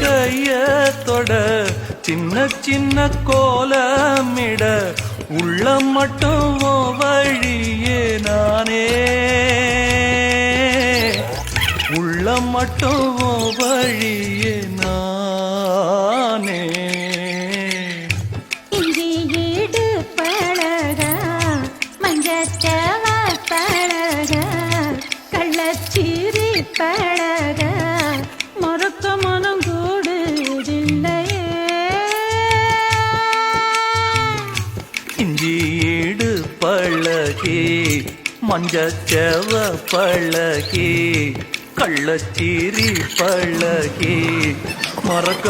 கைய தொட சின்ன சின்ன கோலமிட உள்ள மட்டும் வழியே நானே உள்ள மட்டும் வழியே நானே இஞ்சி ஈடு பழகா மஞ்சச்சவ பழகா கள்ளச்சீரி பழகா மொறக்க மனம் கூடுதில்லையே இஞ்சி ஈடு பழகி மஞ்சச்சவ பழகி கள்ளச்சீரி பழகி மறக்க